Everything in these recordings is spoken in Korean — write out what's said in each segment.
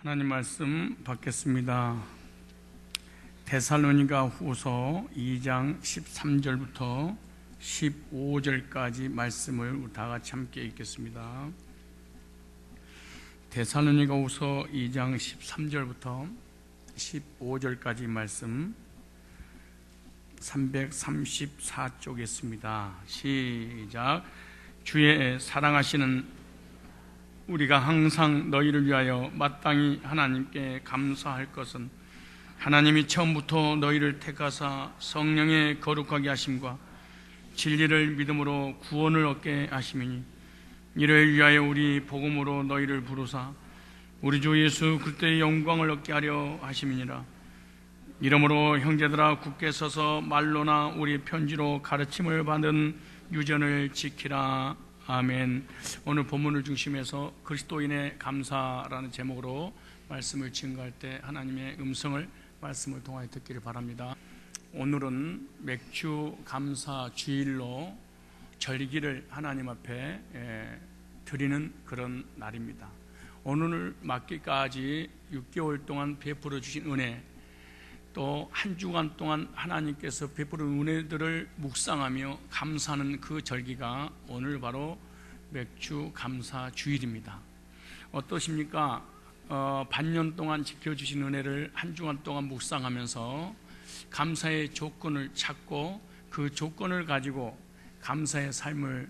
하나님 말씀 받겠습니다. 데살로니가 후서 2장 13절부터 15절까지 말씀을 다 같이 함께 읽겠습니다. 데살로니가 후서 2장 13절부터 15절까지 말씀 334쪽에 있습니다. 시작. 주의 사랑하시는 우리가 항상 너희를 위하여 마땅히 하나님께 감사할 것은 하나님이 처음부터 너희를 택하사 성령의 거룩하게 하심과 진리를 믿음으로 구원을 얻게 하심이니, 이를 위하여 우리 복음으로 너희를 부르사 우리 주 예수 그리스도의 영광을 얻게 하려 하심이니라. 이러므로 형제들아, 굳게 서서 말로나 우리 편지로 가르침을 받은 유전을 지키라. 아멘. 오늘 본문을 중심해서 그리스도인의 감사라는 제목으로 말씀을 증거할 때 하나님의 음성을 말씀을 통하여 듣기를 바랍니다. 오늘은 맥주 감사 주일로 절기를 하나님 앞에 드리는 그런 날입니다. 오늘 맞기까지 6개월 동안 베풀어 주신 은혜, 또 한 주간 동안 하나님께서 베푸는 은혜들을 묵상하며 감사하는 그 절기가 오늘 바로 맥주 감사 주일입니다. 어떠십니까? 반년 동안 지켜주신 은혜를 한 주간 동안 묵상하면서 감사의 조건을 찾고 그 조건을 가지고 감사의 삶을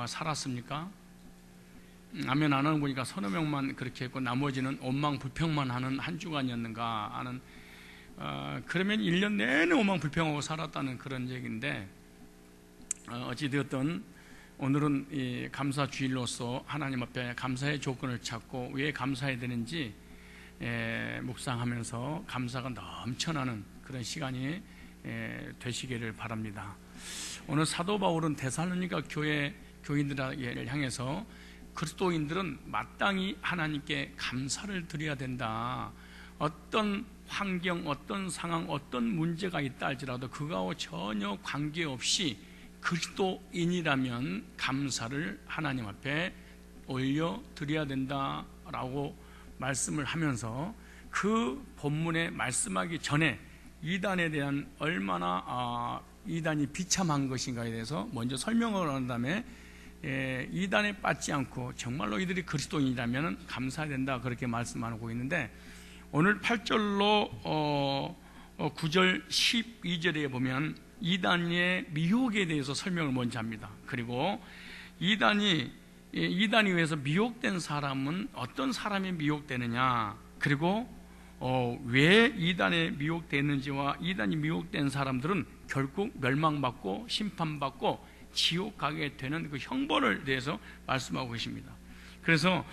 살았습니까? 아멘. 안 하는 보니까 서너 명만 그렇게 했고 나머지는 원망불평만 하는 한 주간이었는가 하는, 그러면 1년 내내 원망불평하고 살았다는 그런 얘기인데, 어찌되었든 오늘은 이 감사 주일로서 하나님 앞에 감사의 조건을 찾고 왜 감사해야 되는지 묵상하면서 감사가 넘쳐나는 그런 시간이 되시기를 바랍니다. 오늘 사도 바울은 데살로니가 교회 교인들을 향해서 그리스도인들은 마땅히 하나님께 감사를 드려야 된다. 어떤 환경, 어떤 상황, 어떤 문제가 있다 할지라도 그거와 전혀 관계없이 그리스도인이라면 감사를 하나님 앞에 올려드려야 된다라고 말씀을 하면서 그 본문에 말씀하기 전에 이단에 대한 얼마나 이단이 비참한 것인가에 대해서 먼저 설명을 한 다음에 이단에 빠지지 않고 정말로 이들이 그리스도인이라면 감사해야 된다, 그렇게 말씀하고 있는데, 오늘 8절로 9절 12절에 보면 이단의 미혹에 대해서 설명을 먼저 합니다. 그리고 이단이 위해서 미혹된 사람은 어떤 사람이 미혹되느냐, 그리고 왜 이단에 미혹됐는지와 이단이 미혹된 사람들은 결국 멸망받고 심판받고 지옥 가게 되는 그 형벌을 대해서 말씀하고 계십니다. 그래서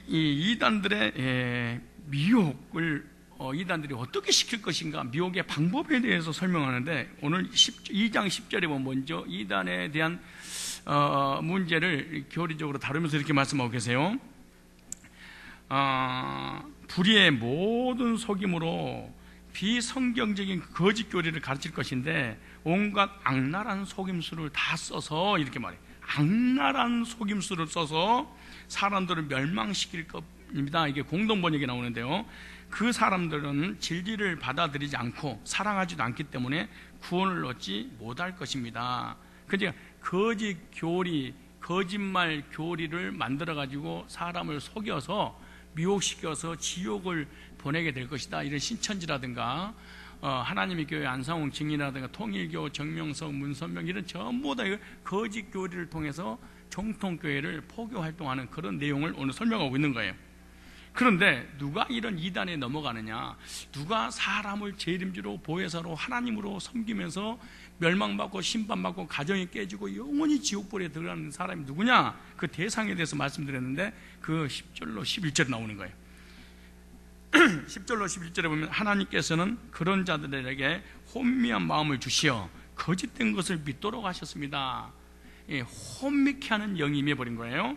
이단들의 미혹을 이단들이 어떻게 시킬 것인가, 미혹의 방법에 대해서 설명하는데, 오늘 2장 10절에 보면 먼저 이단에 대한 문제를 교리적으로 다루면서 이렇게 말씀하고 계세요. 불의의 모든 속임으로 비성경적인 거짓 교리를 가르칠 것인데 온갖 악랄한 속임수를 다 써서, 이렇게 말해요. 악랄한 속임수를 써서 사람들을 멸망시킬 겁니다. 이게 공동번역에 나오는데요, 그 사람들은 진리를 받아들이지 않고 사랑하지도 않기 때문에 구원을 얻지 못할 것입니다. 그러니까 거짓 교리, 거짓말 교리를 만들어가지고 사람을 속여서 미혹시켜서 지옥을 보내게 될 것이다. 이런 신천지라든가 하나님의 교회 안상홍 증인이라든가 통일교, 정명석, 문선명, 이런 전부 다 거짓 교리를 통해서 정통교회를 포교 활동하는 그런 내용을 오늘 설명하고 있는 거예요. 그런데 누가 이런 이단에 넘어가느냐, 누가 사람을 재림주로 보혜사로 하나님으로 섬기면서 멸망받고 심판받고 가정이 깨지고 영원히 지옥불에 들어가는 사람이 누구냐, 그 대상에 대해서 말씀드렸는데 그 10절로 11절에 나오는 거예요. 10절로 11절에 보면 하나님께서는 그런 자들에게 혼미한 마음을 주시어 거짓된 것을 믿도록 하셨습니다. 혼미케 하는 영이 임해버린 거예요.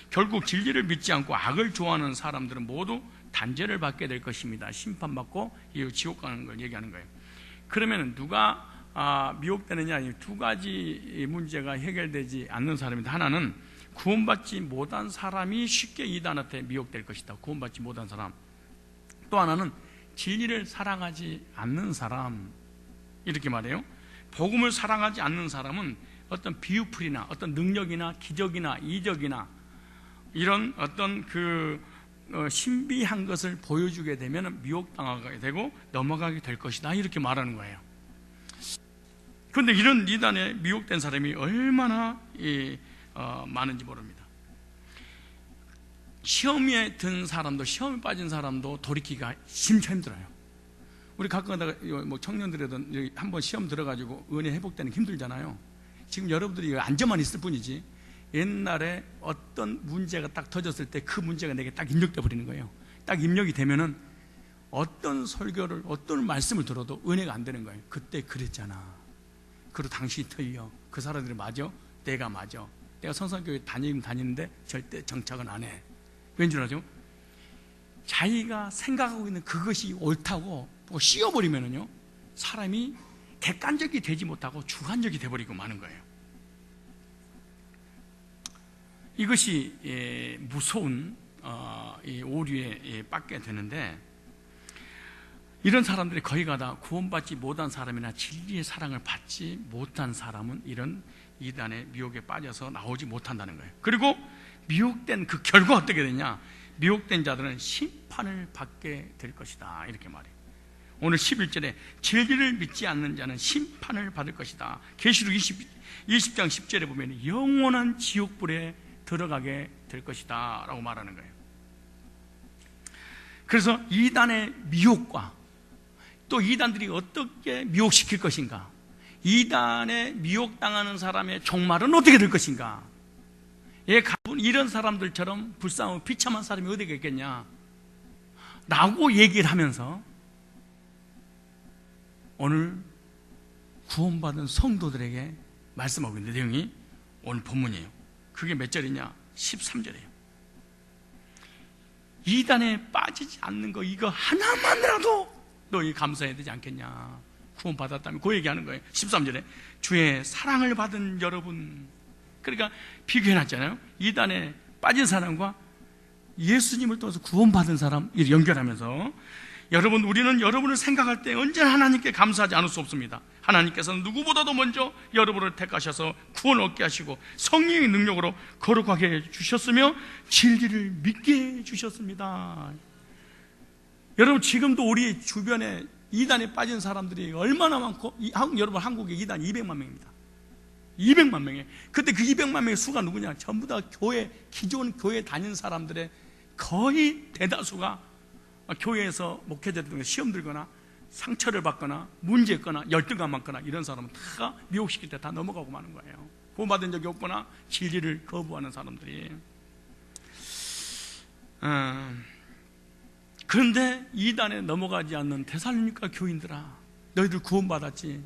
결국 진리를 믿지 않고 악을 좋아하는 사람들은 모두 단죄를 받게 될 것입니다. 심판받고 지옥 가는 걸 얘기하는 거예요. 그러면 누가 미혹되느냐, 두 가지 문제가 해결되지 않는 사람인데, 하나는 구원받지 못한 사람이 쉽게 이단한테 미혹될 것이다. 구원받지 못한 사람. 또 하나는 진리를 사랑하지 않는 사람, 이렇게 말해요. 복음을 사랑하지 않는 사람은 어떤 비유풀이나 어떤 능력이나 기적이나 이적이나 이런 어떤 신비한 것을 보여주게 되면 미혹당하게 되고 넘어가게 될 것이다, 이렇게 말하는 거예요. 그런데 이런 이단에 미혹된 사람이 얼마나 많은지 모릅니다. 시험에 든 사람도, 시험에 빠진 사람도 돌이키기가 심차 힘들어요. 우리 가끔가다 뭐 청년들이든 한번 시험 들어가지고 은혜 회복되는 게 힘들잖아요. 지금 여러분들이 앉아만 있을 뿐이지 옛날에 어떤 문제가 딱 터졌을 때 그 문제가 내게 딱 입력돼 버리는 거예요. 딱 입력이 되면은 어떤 설교를, 어떤 말씀을 들어도 은혜가 안 되는 거예요. 그때 그랬잖아. 그리고 당신이 틀려. 그 사람들이 맞아? 내가 맞아. 내가 성산교회 다니는데 절대 정착은 안 해. 왠지 알죠? 자기가 생각하고 있는 그것이 옳다고 씌워버리면은요, 사람이 객관적이 되지 못하고 주관적이 돼버리고 마는 거예요. 이것이 무서운 오류에 빠게 되는데, 이런 사람들이 거의 다 구원받지 못한 사람이나 진리의 사랑을 받지 못한 사람은 이런 이단의 미혹에 빠져서 나오지 못한다는 거예요. 그리고 미혹된 그 결과 어떻게 되냐? 미혹된 자들은 심판을 받게 될 것이다, 이렇게 말해요. 오늘 11절에 진리를 믿지 않는 자는 심판을 받을 것이다. 계시록 20장 10절에 보면 영원한 지옥불에 들어가게 될 것이다 라고 말하는 거예요. 그래서 이단의 미혹과 또 이단들이 어떻게 미혹시킬 것인가, 이단에 미혹당하는 사람의 종말은 어떻게 될 것인가, 이런 사람들처럼 불쌍하고 비참한 사람이 어디 있겠냐 라고 얘기를 하면서 오늘 구원받은 성도들에게 말씀하고 있는 내용이 오늘 본문이에요. 그게 몇 절이냐? 13절이에요. 이단에 빠지지 않는 거, 이거 하나만이라도 너희 감사해야 되지 않겠냐? 구원받았다면 그 얘기하는 거예요. 13절에 주의 사랑을 받은 여러분, 그러니까 비교해놨잖아요. 이단에 빠진 사람과 예수님을 통해서 구원받은 사람 연결하면서, 여러분, 우리는 여러분을 생각할 때 언제나 하나님께 감사하지 않을 수 없습니다. 하나님께서는 누구보다도 먼저 여러분을 택하셔서 구원을 얻게 하시고 성령의 능력으로 거룩하게 해주셨으며 진리를 믿게 해주셨습니다. 여러분, 지금도 우리 주변에 이단에 빠진 사람들이 얼마나 많고, 여러분, 한국에 이단 200만 명입니다. 200만 명이에요. 그때 그 200만 명의 수가 누구냐? 전부 다 기존 교회 다니는 사람들의 거의 대다수가 교회에서 목회자들 중에 시험 들거나 상처를 받거나 문제 있거나 열등감 많거나 이런 사람은 다 미혹시킬 때 다 넘어가고 마는 거예요. 구원받은 적이 없거나 진리를 거부하는 사람들이. 그런데 이단에 넘어가지 않는 데살로니가 교인들아, 너희들 구원받았지?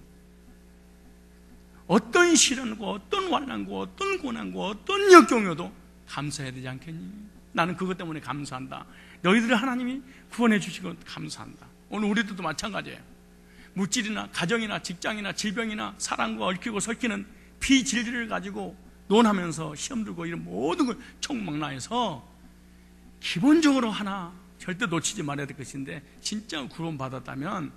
어떤 시련과 어떤 환난과 어떤 고난과 어떤 역경에도 감사해야 되지 않겠니? 나는 그것 때문에 감사한다. 너희들을 하나님이 구원해 주시고 감사한다. 오늘 우리들도 마찬가지예요. 물질이나 가정이나 직장이나 질병이나 사랑과 얽히고 설키는 비진리를 가지고 논하면서 시험 들고 이런 모든 걸 총망라해서 기본적으로 하나 절대 놓치지 말아야 될 것인데, 진짜 구원받았다면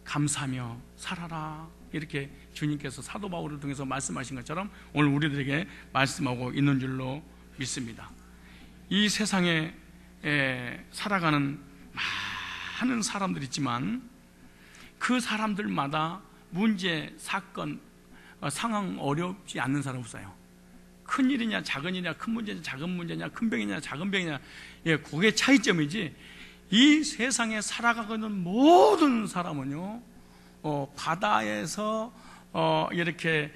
감사하며 살아라, 이렇게 주님께서 사도 바울을 통해서 말씀하신 것처럼 오늘 우리들에게 말씀하고 있는 줄로 믿습니다. 이 세상에 살아가는 많은 사람들이 있지만 그 사람들마다 문제, 사건, 상황 어렵지 않는 사람 없어요. 큰 일이냐 작은 일이냐, 큰 문제냐 작은 문제냐, 큰 병이냐 작은 병이냐, 그게 차이점이지, 이 세상에 살아가고 있는 모든 사람은요, 바다에서 이렇게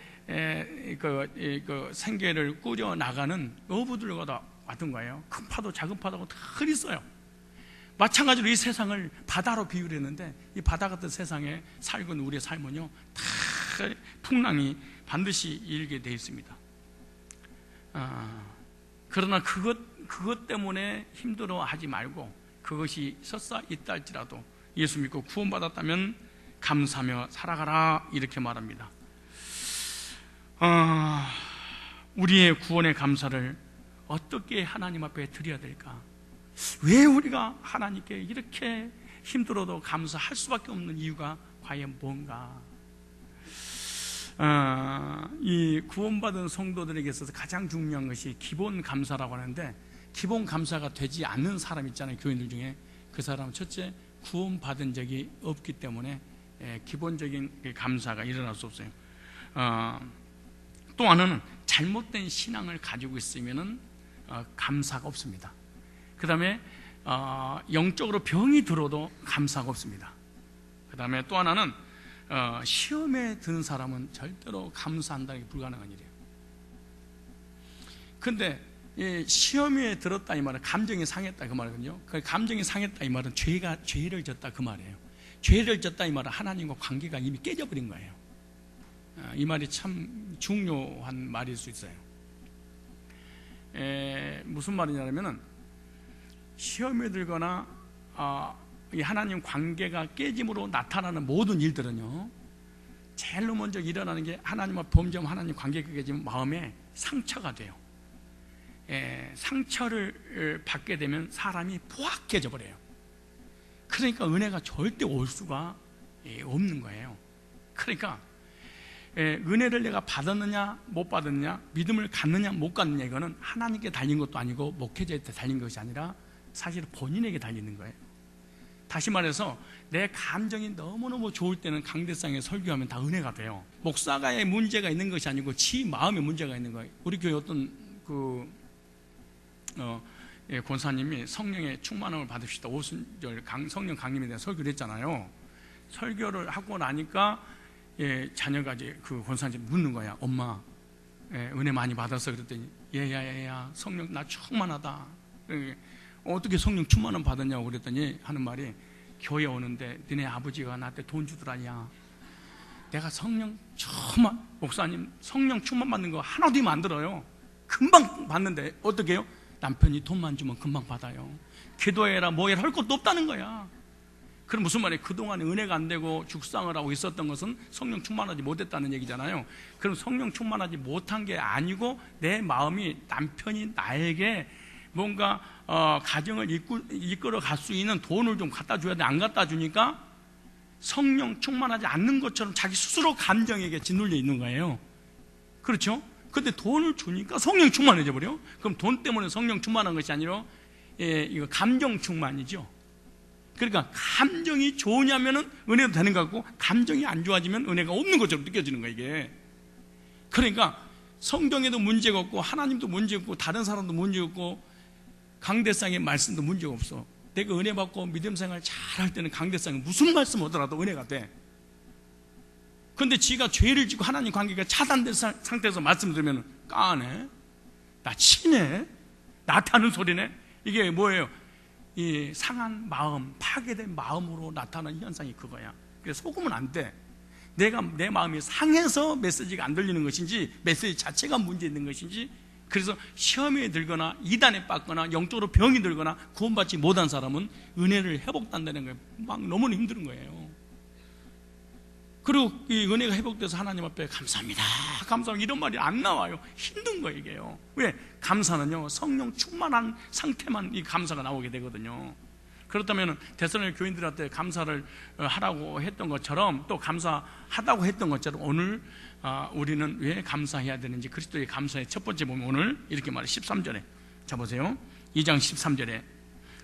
생계를 꾸려 나가는 어부들과 다 같은 거예요. 큰 파도 작은 파도가 다 있어요. 마찬가지로 이 세상을 바다로 비유를 했는데, 이 바다 같은 세상에 살고 있는 우리의 삶은요, 다 풍랑이 반드시 일게 되어 있습니다. 그러나 그것 때문에 힘들어하지 말고, 그것이 설사 있다 할지라도 예수 믿고 구원받았다면 감사하며 살아가라, 이렇게 말합니다. 우리의 구원의 감사를 어떻게 하나님 앞에 드려야 될까? 왜 우리가 하나님께 이렇게 힘들어도 감사할 수밖에 없는 이유가 과연 뭔가? 이 구원받은 성도들에게 있어서 가장 중요한 것이 기본 감사라고 하는데, 기본 감사가 되지 않는 사람 있잖아요, 교인들 중에. 그 사람은 첫째, 구원받은 적이 없기 때문에 기본적인 감사가 일어날 수 없어요. 또 하나는 잘못된 신앙을 가지고 있으면 감사가 없습니다. 그 다음에 영적으로 병이 들어도 감사가 없습니다. 그 다음에 또 하나는 시험에 드는 사람은 절대로 감사한다는 게 불가능한 일이에요. 근데 시험에 들었다 이 말은 감정이 상했다 그 말이거든요. 그 감정이 상했다 이 말은 죄를 졌다 그 말이에요. 죄를 졌다 이 말은 하나님과 관계가 이미 깨져버린 거예요. 이 말이 참 중요한 말일 수 있어요. 무슨 말이냐면은 시험에 들거나 이 하나님 관계가 깨짐으로 나타나는 모든 일들은요, 제일 먼저 일어나는 게 하나님과 범죄하면 하나님 관계가 깨지면 마음에 상처가 돼요. 상처를 받게 되면 사람이 포악해져 버려요. 그러니까 은혜가 절대 올 수가 없는 거예요. 그러니까 은혜를 내가 받았느냐 못 받았느냐, 믿음을 갖느냐 못 갖느냐, 이거는 하나님께 달린 것도 아니고 목회자한테 달린 것이 아니라 사실 본인에게 달리는 거예요. 다시 말해서 내 감정이 너무너무 좋을 때는 강대상에 설교하면 다 은혜가 돼요. 목사가의 문제가 있는 것이 아니고 지 마음에 문제가 있는 거예요. 우리 교회 어떤 권사님이 성령의 충만함을 받읍시다, 오순절 성령 강림에 대한 설교를 했잖아요. 설교를 하고 나니까 자녀가 이제 그 권사님 묻는 거야. 엄마, 은혜 많이 받았어? 그랬더니 얘야 성령 나 충만하다. 어떻게 성령 충만함 받았냐고 그랬더니 하는 말이, 교회 오는데 너네 아버지가 나한테 돈 주더라냐. 내가 성령 충만, 목사님 성령 충만 받는 거 하나도 힘 안 들어요. 금방 받는데 어떻게 해요? 남편이 돈만 주면 금방 받아요. 기도해라 뭐해라 할 것도 없다는 거야. 그럼 무슨 말이에요? 그동안 은혜가 안 되고 죽상을 하고 있었던 것은 성령 충만하지 못했다는 얘기잖아요. 그럼 성령 충만하지 못한 게 아니고 내 마음이 남편이 나에게 뭔가 가정을 이끌어 갈 수 있는 돈을 좀 갖다 줘야 돼. 안 갖다 주니까 성령 충만하지 않는 것처럼 자기 스스로 감정에게 짓눌려 있는 거예요. 그렇죠? 근데 돈을 주니까 성령 충만해져 버려. 그럼 돈 때문에 성령 충만한 것이 아니라 이거 감정 충만이죠. 그러니까 감정이 좋으냐면은 은혜도 되는 것 같고, 감정이 안 좋아지면 은혜가 없는 것처럼 느껴지는 거예요, 이게. 그러니까 성경에도 문제가 없고, 하나님도 문제 없고, 다른 사람도 문제 없고, 강대상의 말씀도 문제가 없어. 내가 은혜 받고 믿음 생활 잘 할 때는 강대상에 무슨 말씀 오더라도 은혜가 돼. 근데 지가 죄를 짓고 하나님 관계가 차단된 상태에서 말씀 들으면 까네, 나 치네, 나한테 하는 소리네. 이게 뭐예요? 이 상한 마음, 파괴된 마음으로 나타나는 현상이 그거야. 그래서 속으면 안 돼. 내 마음이 상해서 메시지가 안 들리는 것인지, 메시지 자체가 문제 있는 것인지. 그래서 시험에 들거나 이단에 빠거나 영적으로 병이 들거나 구원받지 못한 사람은 은혜를 회복한다는 거예요. 막 너무 힘든 거예요. 그리고 이 은혜가 회복돼서 하나님 앞에 감사합니다, 감사합니다 이런 말이 안 나와요. 힘든 거예요, 이게요. 왜? 감사는요, 성령 충만한 상태만 이 감사가 나오게 되거든요. 그렇다면 데살로니가 교인들한테 감사를 하라고 했던 것처럼, 또 감사하다고 했던 것처럼 오늘 우리는 왜 감사해야 되는지, 그리스도의 감사의 첫 번째 보면 오늘 이렇게 말해요. 13절에 자 보세요. 2장 13절에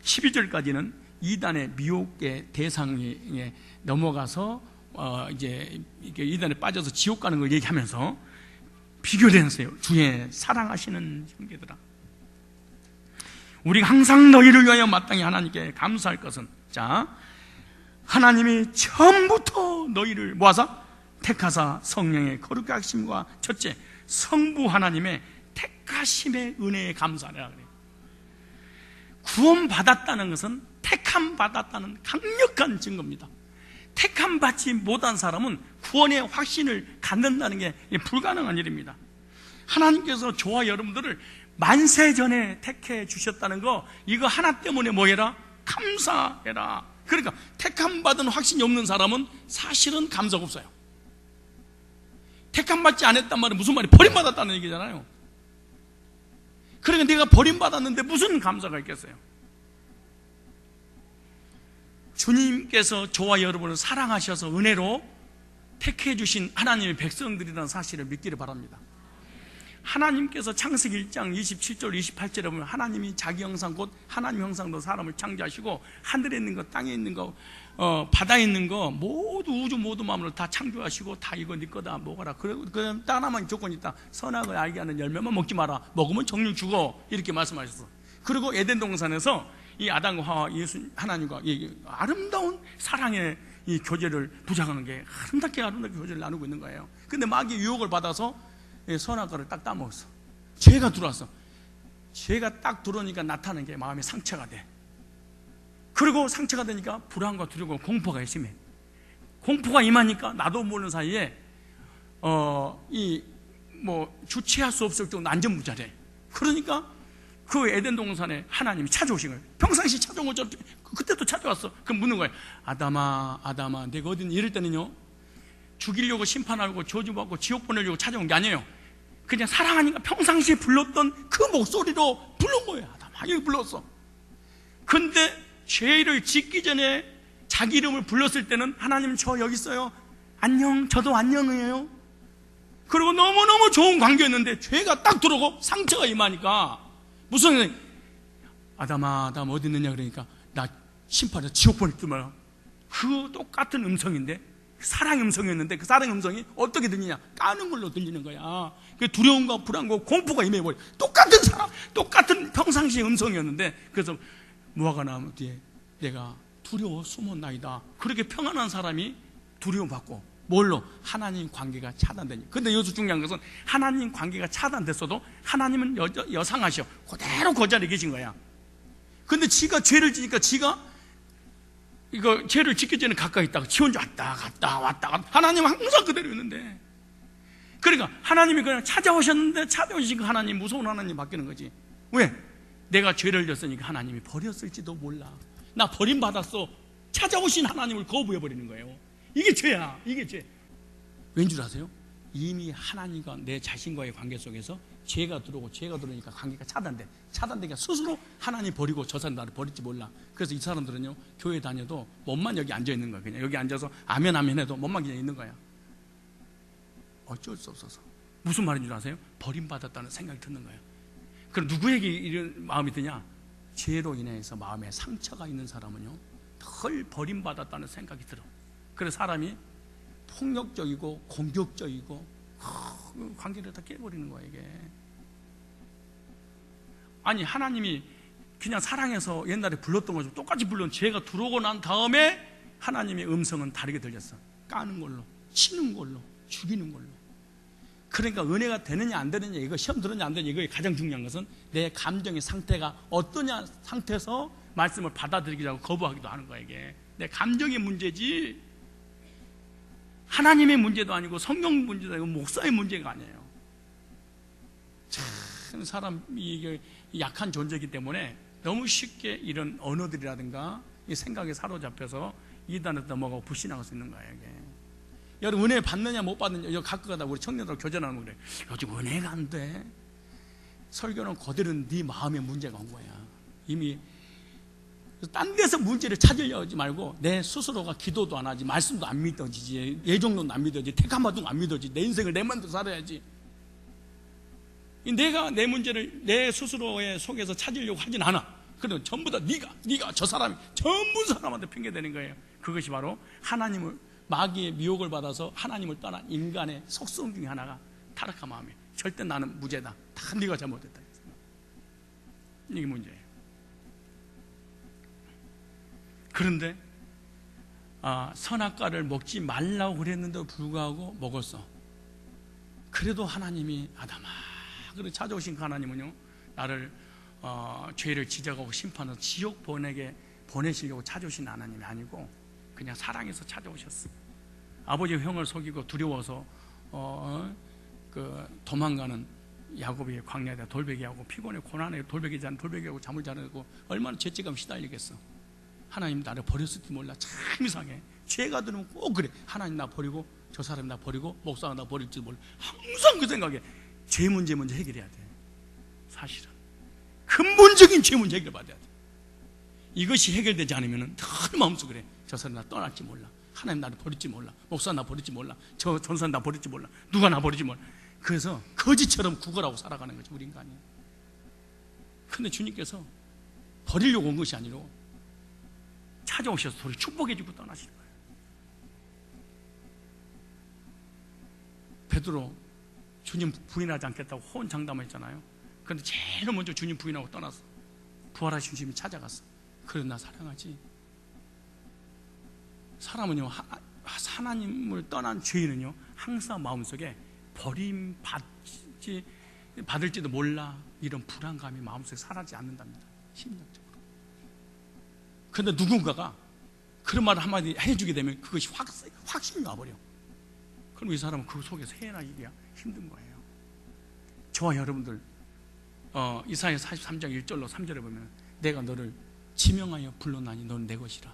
12절까지는 이단의 미혹의 대상에 넘어가서 이제 이단에 빠져서 지옥 가는 걸 얘기하면서 비교를 했어요. 주의 사랑하시는 형제들아, 우리가 항상 너희를 위하여 마땅히 하나님께 감사할 것은, 자, 하나님이 처음부터 너희를 모아서 택하사 성령의 거룩하게 하심과, 첫째, 성부 하나님의 택하심의 은혜에 감사하라 그래요. 구원받았다는 것은 택함 받았다는 강력한 증거입니다. 택함 받지 못한 사람은 구원의 확신을 갖는다는 게 불가능한 일입니다. 하나님께서 저와 여러분들을 만세 전에 택해 주셨다는 거, 이거 하나 때문에 뭐해라? 감사해라. 그러니까 택함 받은 확신이 없는 사람은 사실은 감사가 없어요. 택함 받지 않았단 말은 무슨 말이에요? 버림받았다는 얘기잖아요. 그러니까 내가 버림받았는데 무슨 감사가 있겠어요? 주님께서 저와 여러분을 사랑하셔서 은혜로 택해 주신 하나님의 백성들이라는 사실을 믿기를 바랍니다. 하나님께서 창세기 1장 27절 28절에 보면 하나님이 자기 형상 곧 하나님 형상으로 사람을 창조하시고 하늘에 있는 것, 땅에 있는 것, 바다에 있는 거 모두 우주 모두 마음으로 다 창조하시고 다 이거 네 거다 먹어라. 그럼 딱 하나만 조건이 있다. 선악을 알게 하는 열매만 먹지 마라. 먹으면 정령 죽어. 이렇게 말씀하셨어. 그리고 에덴 동산에서 이 아담과 하와 예수 하나님과 이 아름다운 사랑의 이 교제를 부장하는 게 아름답게 교제를 나누고 있는 거예요. 근데 마귀의 유혹을 받아서 선악과를 딱 따먹었어. 죄가 들어왔어. 죄가 딱 들어오니까 나타나는 게 마음에 상처가 돼. 그리고 상처가 되니까 불안과 두려움과 공포가 심해. 공포가 임하니까 나도 모르는 사이에 주체할 수 없을 정도로 안전무자래. 그러니까 그 에덴 동산에 하나님이 찾아오신 거예요. 평상시 찾아온 것처럼 그때도 찾아왔어. 그럼 묻는 거예요. 아담아, 아담아, 내가 어디 이럴 때는요, 죽이려고 심판하고 저주받고 지옥 보내려고 찾아온 게 아니에요. 그냥 사랑하니까 평상시에 불렀던 그 목소리로 부른 거예요. 아담아, 여기 불렀어. 근데 죄를 짓기 전에 자기 이름을 불렀을 때는 하나님 저 여기 있어요. 안녕, 저도 안녕이에요. 그리고 너무너무 좋은 관계였는데 죄가 딱 들어오고 상처가 임하니까 무슨 아담아, 아담 어디 있느냐 그러니까 나 심판해서 지옥 보낼 줄 몰라. 그 똑같은 음성인데 사랑의 음성이었는데 그 사랑의 음성이 어떻게 들리냐? 까는 걸로 들리는 거야. 그 두려움과 불안과 공포가 임해버려. 똑같은 사람, 똑같은 평상시의 음성이었는데 그래서 무화과 나무 뒤에 내가 두려워 숨었나이다. 그렇게 평안한 사람이 두려움받고 뭘로? 하나님 관계가 차단되니. 근데 여기서 중요한 것은 하나님 관계가 차단됐어도 하나님은 여상하셔. 그대로 그 자리에 계신 거야. 근데 지가 죄를 지니까 지가 이거 죄를 짓기 전에 가까이 있다가 지 혼자 왔다 갔다 하나님은 항상 그대로 있는데, 그러니까 하나님이 그냥 찾아오셨는데 찾아오신 그 하나님, 무서운 하나님 바뀌는 거지. 왜? 내가 죄를 졌으니까 하나님이 버렸을지도 몰라. 나 버림받았어. 찾아오신 하나님을 거부해버리는 거예요. 이게 죄야. 이게 죄. 왠 줄 아세요? 이미 하나님과 내 자신과의 관계 속에서 죄가 들어오니까 관계가 차단되니까 스스로 하나님 버리고 저 사람 나를 버릴지 몰라. 그래서 이 사람들은요, 교회 다녀도 몸만 여기 앉아있는 거야. 그냥 여기 앉아서 아멘 아멘 해도 몸만 그냥 있는 거야. 어쩔 수 없어서. 무슨 말인 줄 아세요? 버림받았다는 생각이 드는 거예요. 그럼 누구에게 이런 마음이 드냐? 죄로 인해서 마음에 상처가 있는 사람은요, 덜 버림받았다는 생각이 들어. 그래서 사람이 폭력적이고 공격적이고 관계를 다 깨버리는 거야 이게. 아니 하나님이 그냥 사랑해서 옛날에 불렀던 것처럼 똑같이 불렀는 죄가 들어오고 난 다음에 하나님의 음성은 다르게 들렸어. 까는 걸로, 치는 걸로, 죽이는 걸로. 그러니까 은혜가 되느냐 안 되느냐, 이거 시험 들었냐 안 되느냐, 이거에 가장 중요한 것은 내 감정의 상태가 어떠냐 상태에서 말씀을 받아들이기도 하고 거부하기도 하는 거야. 이게 내 감정의 문제지 하나님의 문제도 아니고 성경 문제도 아니고 목사의 문제가 아니에요. 참 사람이 이게 약한 존재이기 때문에 너무 쉽게 이런 언어들이라든가 이 생각에 사로잡혀서 이단에 넘어가고 불신하고 수 있는 거예요. 이게. 여러분 은혜 받느냐 못 받느냐, 여기 가끔 가다 우리 청년들 교전하는 거 그래. 요즘 은혜가 안 돼. 설교는 그대로 네 마음의 문제가 온 거야. 이미 딴 데서 문제를 찾으려 하지 말고 내 스스로가 기도도 안 하지, 말씀도 안 믿어지지, 예정론도 안 믿어지지, 택함마도 안 믿어지지, 내 인생을 내 맘대로 살아야지. 내가 내 문제를 내 스스로의 속에서 찾으려고 하진 않아. 그래도 전부 다 네가 저 사람이 전부 사람한테 핑계대는 거예요. 그것이 바로 하나님을, 마귀의 미혹을 받아서 하나님을 떠난 인간의 속성 중에 하나가 타락한 마음이에요. 절대 나는 무죄다, 다 네가 잘못했다, 이게 문제예요. 그런데 선악과를 먹지 말라고 그랬는데도 불구하고 먹었어. 그래도 하나님이 아담아, 그래 찾아오신 그 하나님은요, 나를 죄를 지적하고 심판해서 지옥 보내시려고 찾아오신 하나님이 아니고 그냥 사랑해서 찾아오셨어. 아버지 형을 속이고 두려워서 도망가는 야곱이 광야에다 돌베개하고 피곤해 고난해 돌베개하고 잠을 자려고 얼마나 죄책감 시달리겠어. 하나님 나를 버렸을지 몰라. 참 이상해. 죄가 들으면 꼭 그래. 하나님 나 버리고 저 사람 나 버리고 목사가 나 버릴지 몰라. 항상 그 생각에 죄 문제 먼저 해결해야 돼. 사실은 근본적인 죄 문제 해결받아야 돼. 이것이 해결되지 않으면 늘 마음속에 그래. 저 사람 나 떠날지 몰라. 하나님 나를 버릴지 몰라. 목사 나 버릴지 몰라. 저 전사 나 버릴지 몰라. 누가 나 버릴지 몰라. 그래서 거지처럼 구걸하고 살아가는 거지, 우리 인간이. 근데 주님께서 버리려고 온 것이 아니고 찾아오셔서 우리 축복해주고 떠나시는 거예요. 베드로 주님 부인하지 않겠다고 호언장담했잖아요. 그런데 제일 먼저 주님 부인하고 떠났어. 부활하신 주님이 찾아갔어. 그래, 나 사랑하지. 사람은요, 하나님을 떠난 죄인은요, 항상 마음속에 받을지도 몰라, 이런 불안감이 마음속에 사라지지 않는답니다. 심리적으로. 그런데 누군가가 그런 말을 한마디 해주게 되면 그것이 확신이 와버려. 그럼 이 사람은 그 속에서 헤어나기가 힘든 거예요. 저와 여러분들 이사야 43장 1절로 3절에 보면 내가 너를 지명하여 불렀나니 너는 내 것이라.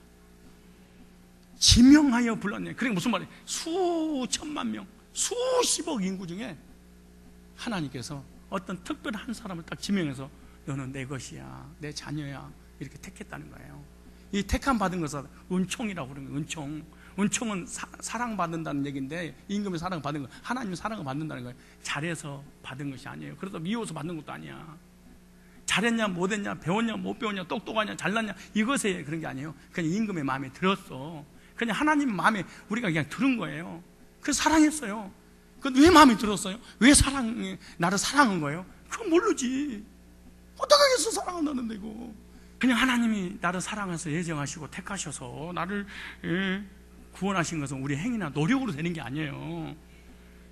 지명하여 불렀네. 그러니까 무슨 말이에요? 수천만 명, 수십억 인구 중에 하나님께서 어떤 특별한 한 사람을 딱 지명해서 너는 내 것이야, 내 자녀야, 이렇게 택했다는 거예요. 이 택함 받은 것은 은총이라고 그러는 거예요. 은총은 사랑받는다는 얘기인데, 임금이 사랑받은 거, 하나님이 사랑을 받는다는 거예요. 잘해서 받은 것이 아니에요. 그래서 미워서 받는 것도 아니야. 잘했냐 못했냐, 배웠냐 못 배웠냐, 똑똑하냐 잘났냐, 이것에 그런 게 아니에요. 그냥 임금의 마음에 들었어. 그냥 하나님 마음에 우리가 그냥 들은 거예요. 그래서 사랑했어요. 그건 왜 마음에 들었어요? 왜 나를 사랑한 거예요? 그건 모르지. 어떻게 하겠어, 사랑한다는데 이거. 그냥 하나님이 나를 사랑해서 예정하시고 택하셔서 나를 구원하신 것은 우리 행위나 노력으로 되는 게 아니에요.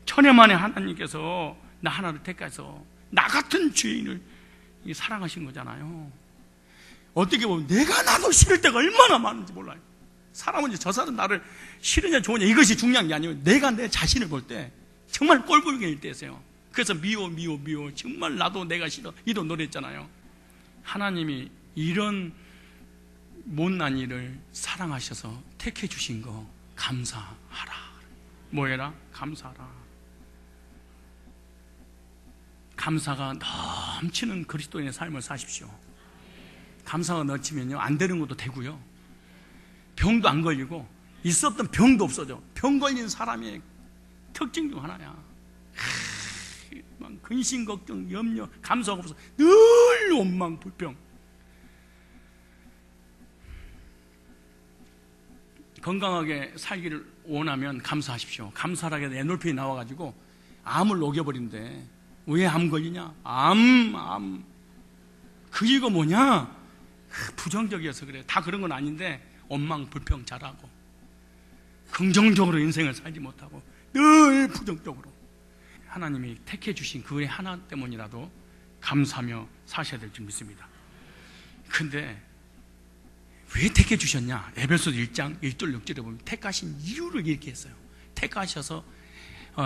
천혜만에 하나님께서 나 하나를 택해서 나 같은 죄인을 사랑하신 거잖아요. 어떻게 보면 내가 나도 싫을 때가 얼마나 많은지 몰라요. 사람은 저 사람 나를 싫으냐 좋으냐 이것이 중요한 게 아니에요. 내가 내 자신을 볼 때 정말 꼴불견일 때였어요. 그래서 미워 정말 나도 내가 싫어 이런 노래했잖아요. 하나님이 이런 못난 일을 사랑하셔서 택해 주신 거 감사하라. 뭐해라? 감사하라. 감사가 넘치는 그리스도인의 삶을 사십시오. 감사가 넘치면요, 안 되는 것도 되고요, 병도 안 걸리고 있었던 병도 없어져. 병 걸린 사람의 특징 중 하나야. 근심, 걱정, 염려, 감사가 없어. 늘 원망, 불평. 건강하게 살기를 원하면 감사하십시오. 감사하게 엔돌핀이 나와가지고 암을 녹여버린대. 왜 암 걸리냐? 암. 그 이유가 뭐냐? 부정적이어서 그래. 다 그런 건 아닌데 원망, 불평 잘하고 긍정적으로 인생을 살지 못하고 늘 부정적으로. 하나님이 택해 주신 그의 하나 때문이라도 감사하며 사셔야 될 줄 믿습니다. 근데 왜 택해 주셨냐? 에베소서 1장 1절 6절에 보면 택하신 이유를 이렇게 했어요. 택하셔서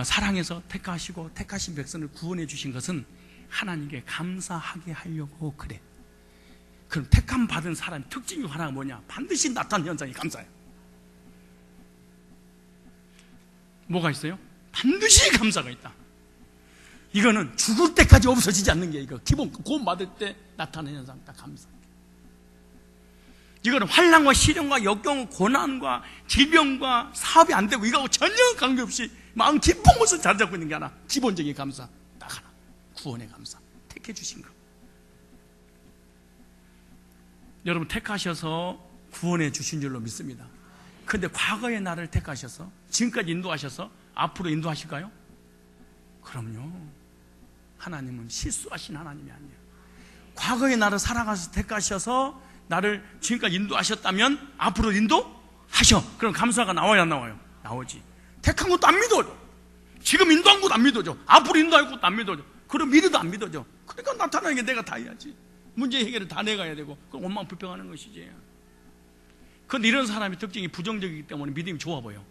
사랑해서 택하시고 택하신 백성을 구원해 주신 것은 하나님께 감사하게 하려고 그래. 그럼 택함 받은 사람의 특징 중 하나가 뭐냐? 반드시 나타나는 현상이 감사예요. 뭐가 있어요? 반드시 감사가 있다. 이거는 죽을 때까지 없어지지 않는 게 이거 기본 구원 받을 때 나타나는 현상 딱 감사. 이거는 환난과 시련과 역경, 고난과 질병과 사업이 안 되고 이거하고 전혀 관계없이 마음 깊은 곳을 자리 잡고 있는 게 하나, 기본적인 감사 딱 하나, 구원의 감사. 택해 주신 거. 여러분 택하셔서 구원해 주신 줄로 믿습니다. 그런데 과거의 나를 택하셔서 지금까지 인도하셔서 앞으로 인도하실까요? 그럼요. 하나님은 실수하신 하나님이 아니에요. 과거의 나를 살아가서 택하셔서 나를 지금까지 인도하셨다면 앞으로 인도하셔. 그럼 감사가 나와야 안 나와요? 나오지. 택한 것도 안 믿어져. 지금 인도한 것도 안 믿어져. 앞으로 인도할 것도 안 믿어져. 그럼 미래도 안 믿어져. 그러니까 나타나는 게 내가 다 해야지. 문제 해결을 다 내가 해야 되고 그럼 원망 불평하는 것이지. 그런데 이런 사람의 특징이 부정적이기 때문에 믿음이 좋아 보여.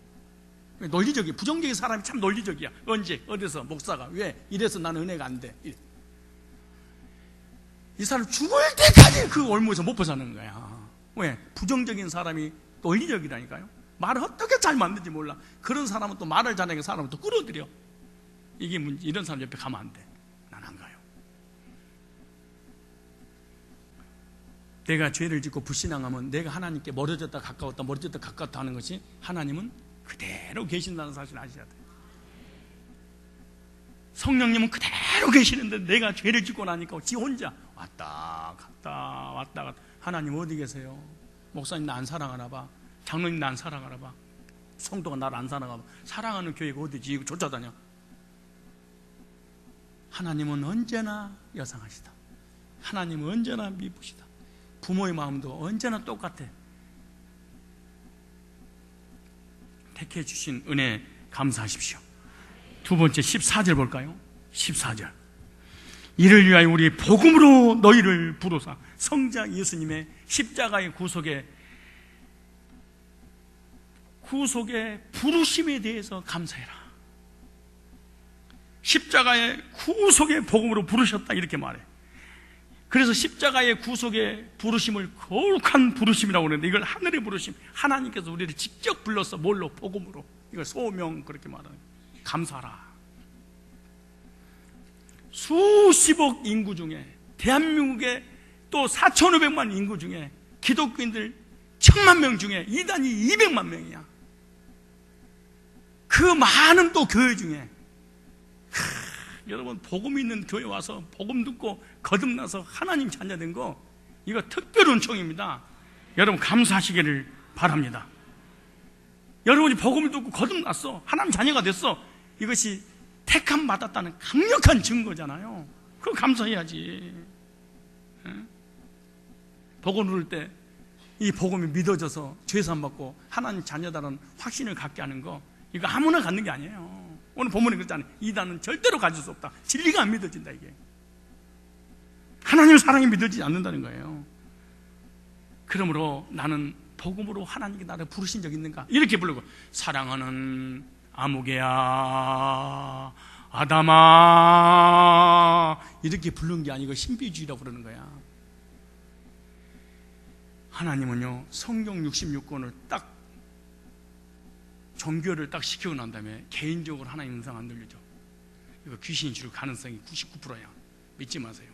논리적이야. 부정적인 사람이 참 논리적이야. 언제 어디서 목사가 왜 이래서 나는 은혜가 안 돼. 이 사람 죽을 때까지 그 올무에서 못 벗어나는 거야. 왜? 부정적인 사람이 논리적이라니까요. 말을 어떻게 잘 맞는지 몰라. 그런 사람은 또 말을 잘하는 사람은 또 끌어들여. 이게 문제. 이런 사람 옆에 가면 안 돼. 난 안 가요. 내가 죄를 짓고 불신앙하면 내가 하나님께 멀어졌다 가까웠다 멀어졌다 가까웠다 하는 것이 하나님은 그대로 계신다는 사실을 아셔야 돼요. 성령님은 그대로 계시는데 내가 죄를 짓고 나니까 지 혼자 왔다 갔다 왔다 갔다. 하나님 어디 계세요? 목사님 나 안 사랑하나 봐. 장로님 나 안 사랑하나 봐. 성도가 나를 안 사랑하나 봐. 사랑하는 교회가 어디지? 이거 쫓아다녀. 하나님은 언제나 여상하시다. 하나님은 언제나 미쁘시다. 부모의 마음도 언제나 똑같아. 택해 주신 은혜 감사하십시오. 두 번째 14절 볼까요? 14절. 이를 위하여 우리 복음으로 너희를 부르사. 성자 예수님의 십자가의 구속의 부르심에 대해서 감사해라. 십자가의 구속의 복음으로 부르셨다 이렇게 말해. 그래서 십자가의 구속의 부르심을 거룩한 부르심이라고 그러는데 이걸 하늘의 부르심, 하나님께서 우리를 직접 불러서 뭘로? 복음으로. 이걸 소명 그렇게 말하는. 감사하라. 수십억 인구 중에, 대한민국의 또 4,500만 인구 중에 기독교인들 1,000만 명 중에 이단이 200만 명이야. 그 많은 또 교회 중에 여러분 복음 있는 교회 와서 복음 듣고 거듭나서 하나님 자녀 된 거 이거 특별 은총입니다. 여러분 감사하시기를 바랍니다. 여러분이 복음을 듣고 거듭났어. 하나님 자녀가 됐어. 이것이 택함 받았다는 강력한 증거잖아요. 그거 감사해야지. 복음 들을 때 이 복음이 믿어져서 죄산 받고 하나님 자녀다라는 확신을 갖게 하는 거 이거 아무나 갖는 게 아니에요. 오늘 본문에 그랬잖아요. 이단은 절대로 가질 수 없다. 진리가 안 믿어진다. 이게 하나님의 사랑이 믿어지지 않는다는 거예요. 그러므로 나는 복음으로 하나님께 나를 부르신 적 있는가? 이렇게 부르고 사랑하는 아무개야 아담아 이렇게 부른 게 아니고 신비주의라고 그러는 거야. 하나님은요 성경 66권을 딱 종교를 딱 시키고 난 다음에 개인적으로 하나님 음성 안 들려줘. 이거 귀신이 줄 가능성이 99%야. 믿지 마세요.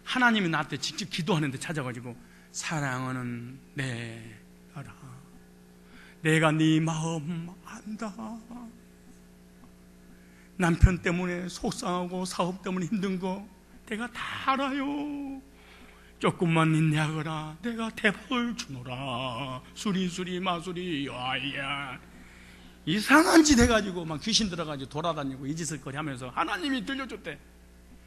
하나님이 나한테 직접 기도하는데 찾아가지고 사랑하는 내 알아. 내가 네 마음 안다. 남편 때문에 속상하고 사업 때문에 힘든 거 내가 다 알아요. 조금만 인내하거라. 내가 대박을 주노라. 수리수리 마수리 야야. 이상한 짓 해가지고 막 귀신 들어가지고 돌아다니고 이 짓을 거리 하면서 하나님이 들려줬대.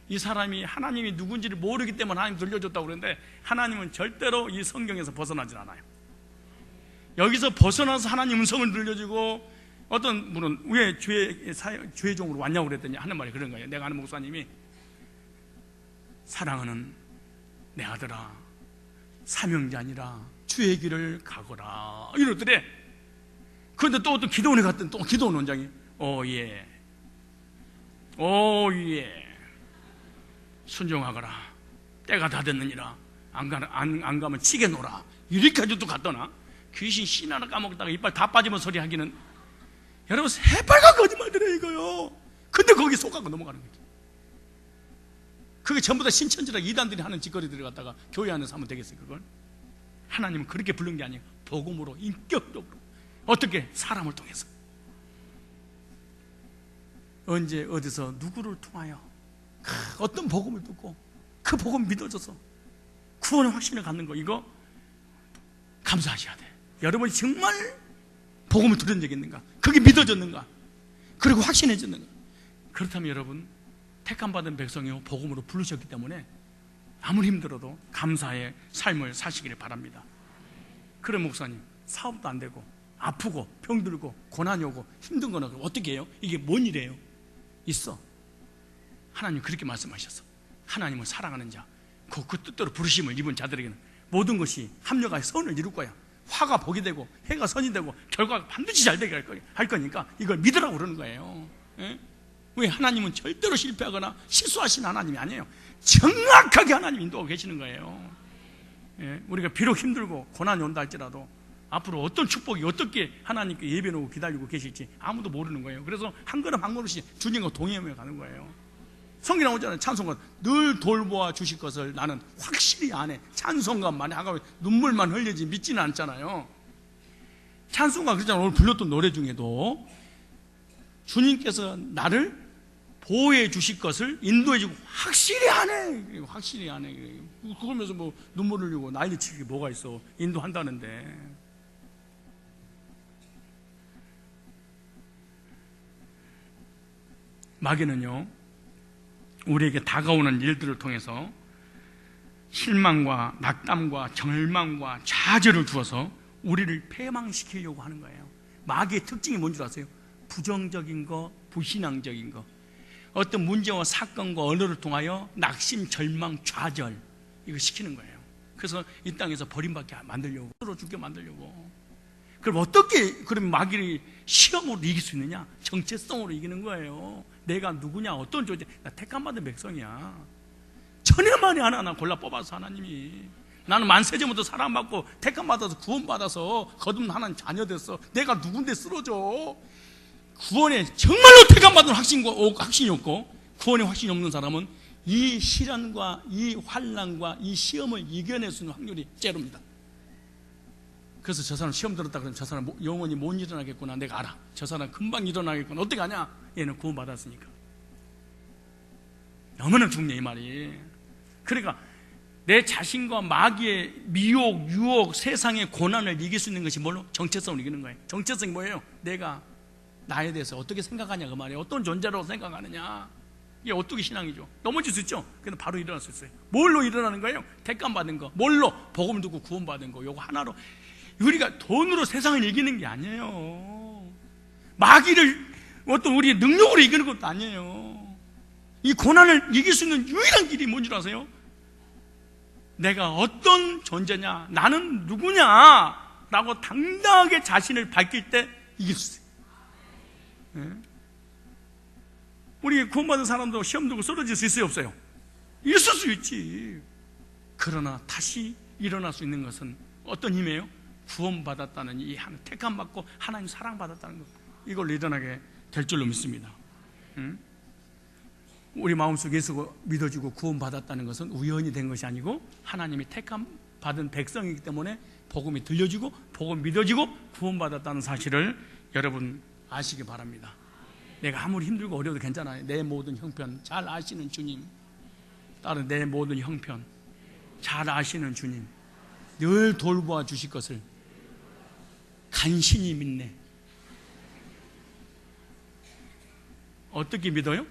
이 사람이 하나님이 누군지를 모르기 때문에 하나님 들려줬다고 그러는데 하나님은 절대로 이 성경에서 벗어나질 않아요. 여기서 벗어나서 하나님 음성을 들려주고 어떤 분은 왜 죄종으로 왔냐고 그랬더니 하는 말이 그런 거예요. 내가 아는 목사님이 사랑하는 내 아들아 사명자니라 주의 길을 가거라 이러더래. 그런데 또 어떤 기도원에 갔더니 또 기도원 원장이 오예 순종하거라 때가 다 됐느니라 안 가면 치게 놀아 이렇게 해서 또 갔더나 귀신 신 하나 까먹다가 이빨 다 빠지면 소리 하기는 여러분 새빨간 거짓말들이에요 이거요. 근데 거기 속아고 넘어가는 거죠. 그게 전부 다 신천지라 이단들이 하는 짓거리들을 갖다가 교회 안에서 하면 되겠어요. 그걸 하나님은 그렇게 부른 게 아니에요. 복음으로 인격적으로 어떻게 사람을 통해서 언제 어디서 누구를 통하여 어떤 복음을 듣고 그 복음 믿어져서 구원의 확신을 갖는 거 이거 감사하셔야 돼. 여러분이 정말 복음을 들은 적이 있는가? 그게 믿어졌는가? 그리고 확신해졌는가? 그렇다면 여러분 택함받은 백성이요 복음으로 부르셨기 때문에 아무리 힘들어도 감사의 삶을 사시기를 바랍니다. 그래 목사님 사업도 안 되고 아프고 병들고 고난이 오고 힘든 거는 어떻게 해요? 이게 뭔 일이에요? 있어. 하나님 그렇게 말씀하셨어. 하나님을 사랑하는 자 그 뜻대로 부르심을 입은 자들에게는 모든 것이 합력하여 선을 이룰 거야. 화가 복이 되고 해가 선이 되고 결과가 반드시 잘 되게 할 거니까 이걸 믿으라고 그러는 거예요. 예? 왜 하나님은 절대로 실패하거나 실수하시는 하나님이 아니에요. 정확하게 하나님 인도하고 계시는 거예요. 예? 우리가 비록 힘들고 고난이 온다 할지라도 앞으로 어떤 축복이 어떻게 하나님께 예배놓고 기다리고 계실지 아무도 모르는 거예요. 그래서 한 걸음 한 걸음씩 주님과 동행하며 가는 거예요. 성경 나오잖아요. 찬송가 늘 돌보아 주실 것을 나는 확실히 아네. 찬송가만 하고 눈물만 흘리지 믿지는 않잖아요. 찬송가 그러잖아요. 오늘 불렀던 노래 중에도 주님께서 나를 보호해 주실 것을 인도해 주고 확실히 하네. 확실히 하네. 그러면서 뭐 눈물 흘리고 난리치기 뭐가 있어. 인도한다는데. 마귀는요, 우리에게 다가오는 일들을 통해서 실망과 낙담과 절망과 좌절을 주어서 우리를 패망시키려고 하는 거예요. 마귀의 특징이 뭔지 아세요? 부정적인 거, 부신앙적인 거, 어떤 문제와 사건과 언어를 통하여 낙심, 절망, 좌절, 이거 시키는 거예요. 그래서 이 땅에서 버림받게 만들려고, 스스로 죽게 만들려고. 그럼 어떻게 그럼 마귀를 시험으로 이길 수 있느냐? 정체성으로 이기는 거예요. 내가 누구냐, 어떤 존재, 나 택함받은 백성이야. 천해만에 하나 골라 뽑아서 하나님이, 나는 만세전부터 사랑받고 택함받아서 구원받아서 거듭난 하나님 자녀 됐어. 내가 누군데 쓰러져. 구원에 정말로 택함받은 확신이 없고 구원의 확신이 없는 사람은 이 시련과 이 환난과 이 시험을 이겨낼 수 있는 확률이 제로입니다. 그래서 저 사람 시험 들었다 그러면 저 사람 영원히 못 일어나겠구나. 내가 알아. 저 사람 금방 일어나겠구나. 어떻게 하냐? 얘는 구원받았으니까. 너무나 중요해 이 말이. 그러니까 내 자신과 마귀의 미혹, 유혹, 세상의 고난을 이길 수 있는 것이 뭘로? 정체성을 이기는 거예요. 정체성이 뭐예요? 내가 나에 대해서 어떻게 생각하냐 그 말이에요. 어떤 존재라고 생각하느냐. 이게 어떻게 신앙이죠. 넘어질 수 있죠. 근데 바로 일어날 수 있어요. 뭘로 일어나는 거예요? 택감 받은 거. 뭘로? 복음 듣고 구원 받은 거. 요거 하나로. 우리가 돈으로 세상을 이기는 게 아니에요. 마귀를 어떤 우리의 능력으로 이기는 것도 아니에요. 이 고난을 이길 수 있는 유일한 길이 뭔지 아세요? 내가 어떤 존재냐, 나는 누구냐 라고 당당하게 자신을 밝힐 때 이길 수 있어요. 네? 우리 구원받은 사람도 시험 들고 쓰러질 수 있어요, 없어요? 있을 수 있지. 그러나 다시 일어날 수 있는 것은 어떤 힘이에요? 구원받았다는 이 택함 받고 하나님 사랑받았다는 것, 이걸로 일어나게 될 줄로 믿습니다. 우리 마음속에 예수가 믿어지고 구원받았다는 것은 우연히 된 것이 아니고 하나님이 택함 받은 백성이기 때문에 복음이 들려지고 복음 믿어지고 구원받았다는 사실을 여러분 아시기 바랍니다. 내가 아무리 힘들고 어려워도 괜찮아요. 내 모든 형편 잘 아시는 주님, 다른 내 모든 형편 잘 아시는 주님, 늘 돌보아 주실 것을 간신히 믿네. 어떻게 믿어요?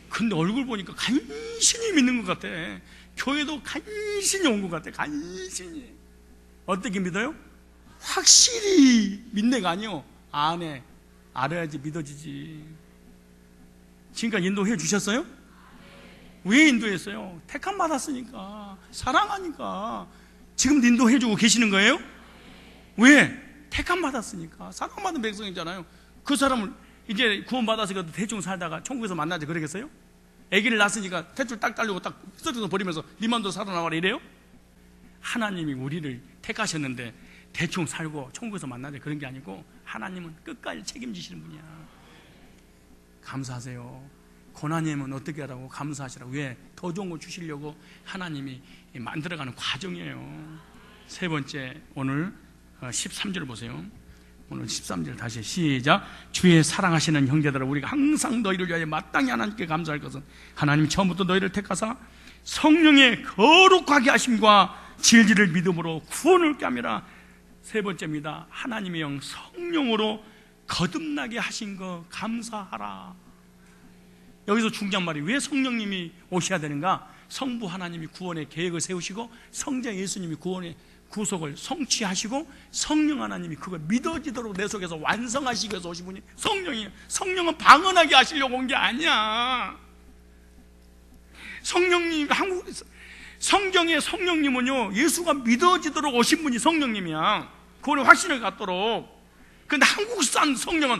근데 얼굴 보니까 간신히 믿는 것 같아. 교회도 간신히 온 것 같아. 간신히. 어떻게 믿어요? 확실히 믿네가 아니요, 안에 알아야지 믿어지지. 지금까지 인도해 주셨어요? 왜 인도했어요? 택함 받았으니까, 사랑하니까. 지금도 인도해 주고 계시는 거예요? 왜? 택함 받았으니까. 사랑받은 백성이잖아요. 그 사람을 이제 구원받아서 대충 살다가 천국에서 만나지 그러겠어요? 아기를 낳았으니까 탯줄 딱 달리고 딱 쓰러져 버리면서 니만도 살아나와라 이래요? 하나님이 우리를 택하셨는데 대충 살고 천국에서 만나자 그런 게 아니고 하나님은 끝까지 책임지시는 분이야. 감사하세요. 고난이 오면 어떻게 하라고? 감사하시라고. 왜? 더 좋은 거 주시려고 하나님이 만들어가는 과정이에요. 세 번째, 오늘 13절 보세요. 오늘 13절 다시 시작. 주의 사랑하시는 형제들아, 우리가 항상 너희를 위하여 마땅히 하나님께 감사할 것은 하나님이 처음부터 너희를 택하사 성령의 거룩하게 하심과 진리를 믿음으로 구원을 얻게 함이라. 세 번째입니다. 하나님의 영 성령으로 거듭나게 하신 거 감사하라. 여기서 중요한 말이, 왜 성령님이 오셔야 되는가? 성부 하나님이 구원의 계획을 세우시고 성자 예수님이 구원의 구속을 성취하시고 성령 하나님이 그걸 믿어지도록 내 속에서 완성하시기 위해서 오신 분이 성령이에요. 성령은 방언하게 하시려고 온 게 아니야. 성령님, 한국 성경의 성령님은요, 예수가 믿어지도록 오신 분이 성령님이야. 구원의 확신을 갖도록. 근데 한국산 성령은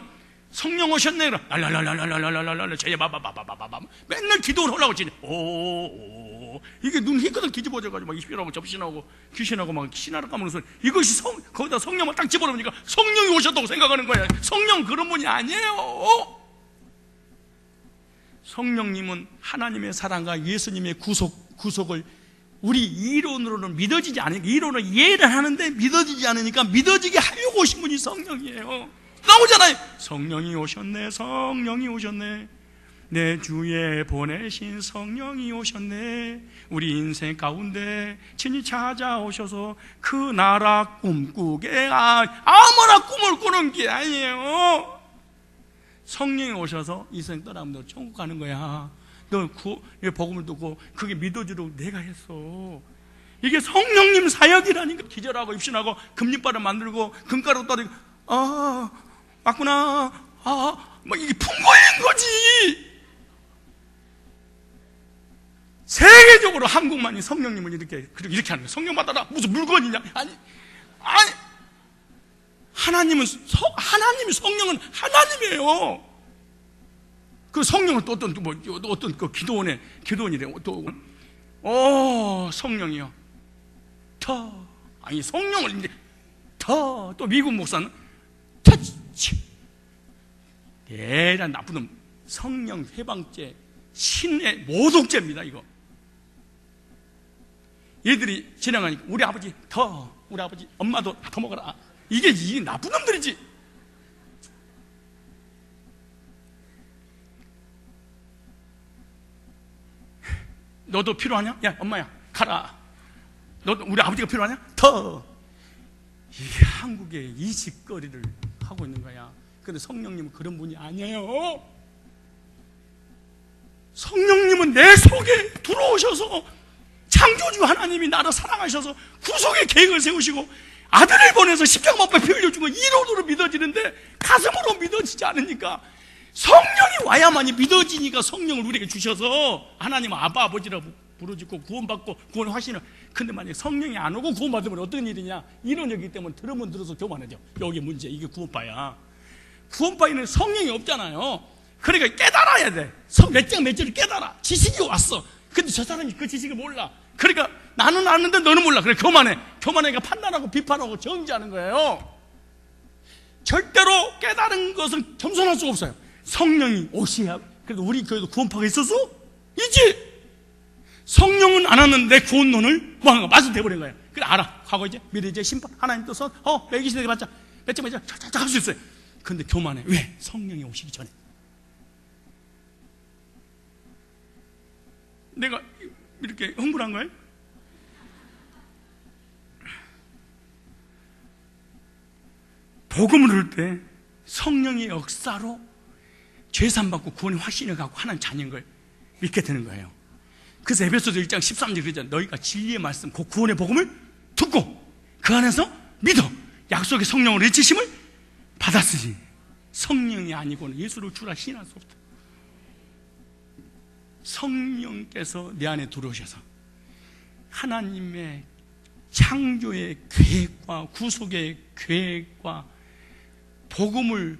성령 오셨네. 랄랄랄랄랄랄랄랄랄 저희 바바바바바바 맨날 기도를 하려고 지네. 오 이게 눈 희끗하게 뒤집어져가지고 막 이spirit하고 접신하고 귀신하고 막 신하라 까먹는 소리. 이것이 거기다 성령을 딱 집어넣으니까 성령이 오셨다고 생각하는 거야. 성령 그런 분이 아니에요. 성령님은 하나님의 사랑과 예수님의 구속을 우리 이론으로는 믿어지지 않으니까, 이론은 이해를 하는데 믿어지지 않으니까 믿어지게 하려고 오신 분이 성령이에요. 나오잖아요. 성령이 오셨네, 성령이 오셨네, 내 주에 보내신 성령이 오셨네. 우리 인생 가운데 친히 찾아오셔서 그 나라 꿈꾸게. 아무나 꿈을 꾸는 게 아니에요. 성령이 오셔서 인생 떠나면 너 천국 가는 거야. 너 복음을 듣고 그게 믿어지도록 내가 했어. 이게 성령님 사역이라니까. 기절하고 입신하고 금리바를 만들고 금가루 따르고 맞구나. 뭐 이게 풍부인 거지. 세계적으로 한국만이 성령님은 이렇게 하는 거예요. 성령 받아라. 무슨 물건이냐? 아니. 하나님이 성령은 하나님이에요. 그 성령은 또 어떤 그 기도원이래. 성령이요. 성령을 이제 또 미국 목사는 터치. 대단 나쁜 놈. 성령 회방죄, 신의 모독죄입니다, 이거. 얘들이 지나가니까 우리 아버지 엄마도 더 먹어라. 이게 나쁜 놈들이지. 너도 필요하냐? 야, 엄마야, 가라. 너도 우리 아버지가 필요하냐? 이게 한국의 이 짓거리를 하고 있는 거야. 근데 성령님은 그런 분이 아니에요. 성령님은 내 속에 들어오셔서 창조주 하나님이 나를 사랑하셔서 구속의 계획을 세우시고 아들을 보내서 십자가 못 박혀 피 흘려준 건 이론으로 믿어지는데 가슴으로 믿어지지 않으니까, 성령이 와야만이 믿어지니까 성령을 우리에게 주셔서 하나님은 아빠 아버지라고 부르짖고 구원받고 구원 확신을. 근데 만약에 성령이 안 오고 구원받으면 어떤 일이냐? 이론이기 때문에 들으면 들어서 교만하죠. 여기 문제. 이게 구원파야. 구원파에는 성령이 없잖아요. 그러니까 깨달아야 돼. 몇 장 몇 절을 깨달아. 지식이 왔어. 근데 저 사람이 그 지식을 몰라. 그러니까 나는 아는데 너는 몰라. 그래, 교만하니까 판단하고 비판하고 정지하는 거예요. 절대로 깨달은 것은 겸손할 수가 없어요. 성령이 오셔야. 그래도 우리 교회도 구원파가 있었어? 있지. 성령은 안 왔는데 구원론을 맞아 돼버린 거예요. 그래, 알아. 하고 미래 이제 심판 하나님 뜻은 매기시대에 맞자 몇 장 쫙쫙 할 수 있어요. 근데 교만해. 왜? 성령이 오시기 전에. 내가 이렇게 흥분한 거예요? 복음을 들을 때 성령의 역사로 죄산받고 구원의 확신을 갖고 하나님 자녀인 걸 믿게 되는 거예요. 그래서 에베소서 1장 13절 그러잖아요. 너희가 진리의 말씀, 그 구원의 복음을 듣고 그 안에서 믿어 약속의 성령으로 일치심을 받았으니 성령이 아니고는 예수를 주라 신할 수 없다. 성령께서 내 안에 들어오셔서 하나님의 창조의 계획과 구속의 계획과 복음을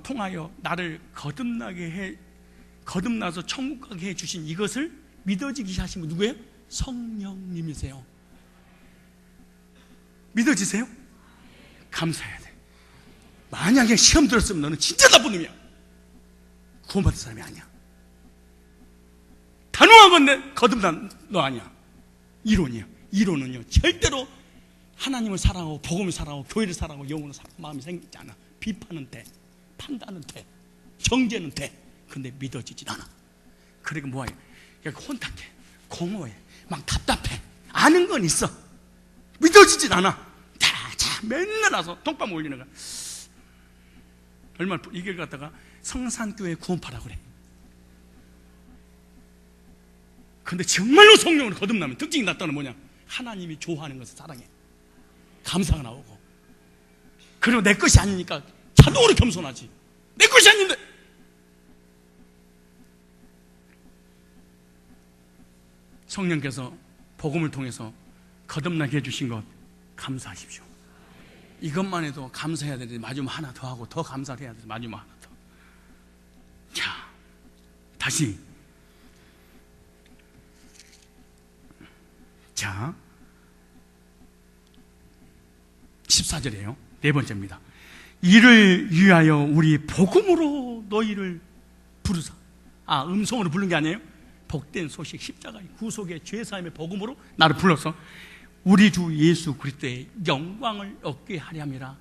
통하여 나를 거듭나서 천국 가게 해주신 이것을 믿어지게 하신 분 누구예요? 성령님이세요. 믿어지세요? 감사해야 돼. 만약에 시험 들었으면 너는 진짜 나쁜 놈이야. 구원받은 사람이 아니야. 단호한 건데 거듭난 너 아니야. 이론이야. 이론은요 절대로 하나님을 사랑하고 복음을 사랑하고 교회를 사랑하고 영혼을 사랑하고 마음이 생기지 않아. 비판은 돼, 판단은 돼, 정죄는 돼. 근데 믿어지진 않아. 그러니까 뭐해? 혼탁해, 공허해, 막 답답해. 아는 건 있어. 믿어지진 않아. 자 맨날 와서 독방 올리는 거야. 얼마나 이걸 갖다가 성산교회 구원파라고 그래. 근데 정말로 성령으로 거듭나면 특징이 났다는 뭐냐? 하나님이 좋아하는 것을 사랑해. 감사가 나오고. 그리고 내 것이 아니니까 자동으로 겸손하지. 내 것이 아닌데. 성령께서 복음을 통해서 거듭나게 해주신 것 감사하십시오. 이것만 해도 감사해야 되는데 마지막 하나 더 하고 더 감사를 해야 돼. 마지막 하나 더. 자, 다시. 자, 14절이에요. 네 번째입니다. 이를 위하여 우리 복음으로 너희를 부르사. 음성으로 부른 게 아니에요. 복된 소식, 십자가의 구속의 죄사함의 복음으로 나를 불러서 우리 주 예수 그리스도의 영광을 얻게 하렴이라.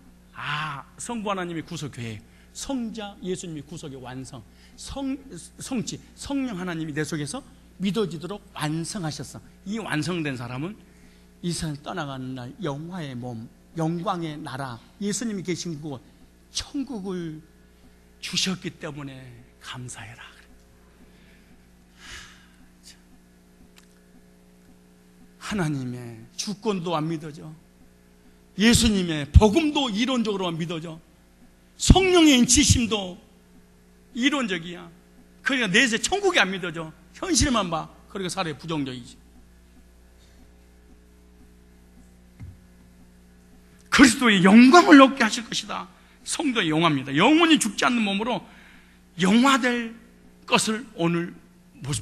성부 하나님의 구속 계획, 성자 예수님의 구속의 완성, 성취, 성령 하나님이 내 속에서 믿어지도록 완성하셨어. 이 완성된 사람은 이 세상 떠나가는 날 영화의 몸, 영광의 나라, 예수님이 계신 그곳 천국을 주셨기 때문에 감사해라. 하나님의 주권도 안 믿어져, 예수님의 복음도 이론적으로만 믿어져, 성령의 인치심도 이론적이야. 그러니까 내세 천국이 안 믿어져. 현실만 봐. 그러니까 사례 부정적이지. 그리스도의 영광을 얻게 하실 것이다. 성도의 영화입니다. 영원히 죽지 않는 몸으로 영화될 것을 오늘